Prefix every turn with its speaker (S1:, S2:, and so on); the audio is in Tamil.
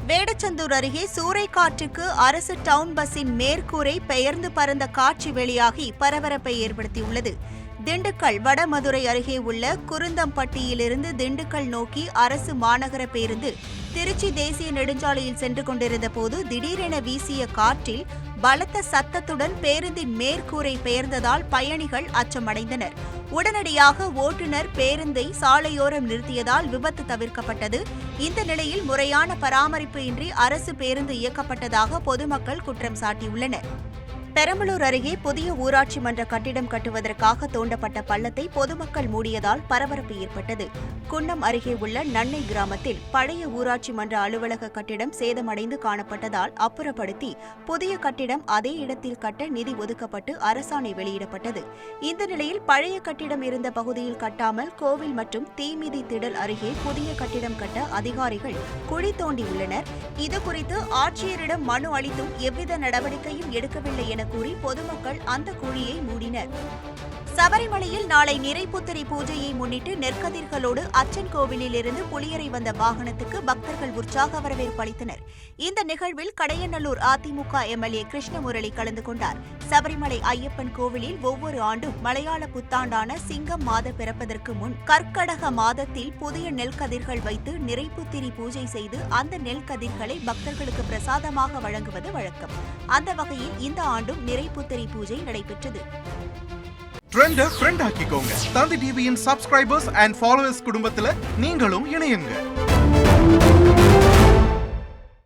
S1: வேடச்சந்தூர் அருகே சூறைக்காற்றுக்கு அரசு டவுன் பஸ்ஸின் மேற்கூரை பெயர்ந்து பறந்த காட்சி வெளியாகி பரபரப்பை ஏற்படுத்தியுள்ளது. திண்டுக்கல் வடமதுரை அருகே உள்ள குருந்தம்பட்டியிலிருந்து திண்டுக்கல் நோக்கி அரசு மாநகர பேருந்து திருச்சி தேசிய நெடுஞ்சாலையில் சென்று கொண்டிருந்த போது திடீரென வீசிய காற்றில் பலத்த சத்தத்துடன் பேருந்தின் மேற்கூரை பெயர்ந்ததால் பயணிகள் அச்சமடைந்தனர். உடனடியாக ஓட்டுநர் பேருந்தை சாலையோரம் நிறுத்தியதால் விபத்து தவிர்க்கப்பட்டது. இந்த நிலையில் முறையான பராமரிப்பு இன்றி அரசு பேருந்து இயக்கப்பட்டதாக பொதுமக்கள் குற்றம் சாட்டியுள்ளனர். பெரம்பலூர் அருகே புதிய ஊராட்சி மன்ற கட்டிடம் கட்டுவதற்காக தோண்டப்பட்ட பள்ளத்தை பொதுமக்கள் மூடியதால் பரபரப்பு ஏற்பட்டது. குன்னம் அருகே உள்ள நன்னை கிராமத்தில் பழைய ஊராட்சி மன்ற அலுவலக கட்டிடம் சேதமடைந்து காணப்பட்டதால் அப்புறப்படுத்தி புதிய கட்டிடம் அதே இடத்தில் கட்ட நிதி ஒதுக்கப்பட்டு அரசாணை வெளியிடப்பட்டது. இந்த நிலையில் பழைய கட்டிடம் இருந்த பகுதியில் கட்டாமல் கோவில் மற்றும் தீமிதி திடல் அருகே புதிய கட்டிடம் கட்ட அதிகாரிகள் குழி தோண்டியுள்ளனர். இதுகுறித்து ஆட்சியரிடம் மனு அளித்தும் எவ்வித நடவடிக்கையும் எடுக்கவில்லை என கூறி பொதுமக்கள் அந்த குழியை மூடினர். சபரிமலையில் நாளை நிறைப்புத்திரி பூஜையை முன்னிட்டு நெற்கதிர்களோடு அச்சன் கோவிலில் இருந்து புளியரை வந்த வாகனத்துக்கு பக்தர்கள் உற்சாக வரவேற்பு அளித்தனர். இந்த நிகழ்வில் கடையநல்லூர் அதிமுக எம்எல்ஏ கிருஷ்ணமுரளி கலந்து கொண்டார். சபரிமலை ஐயப்பன் கோவிலில் ஒவ்வொரு ஆண்டும் மலையாள புத்தாண்டான சிங்கம் மாத பிறப்பதற்கு முன் கர்க்கடக மாதத்தில் புதிய நெல்கதிர்கள் வைத்து நிறைப்புத்திரி பூஜை செய்து அந்த நெல்கதிர்களை பக்தர்களுக்கு பிரசாதமாக வழங்குவது வழக்கம். அந்த வகையில் இந்த ஆண்டும் நிறைப்புத்திரி பூஜை நடைபெற்றது.
S2: ட்ரெண்ட ஃப்ரெண்ட் ஆக்கிக்கோங்க. தந்தி டிவியின் சப்ஸ்கிரைபர்ஸ் அண்ட் ஃபாலோவர்ஸ் குடும்பத்துல நீங்களும் இணையுங்க.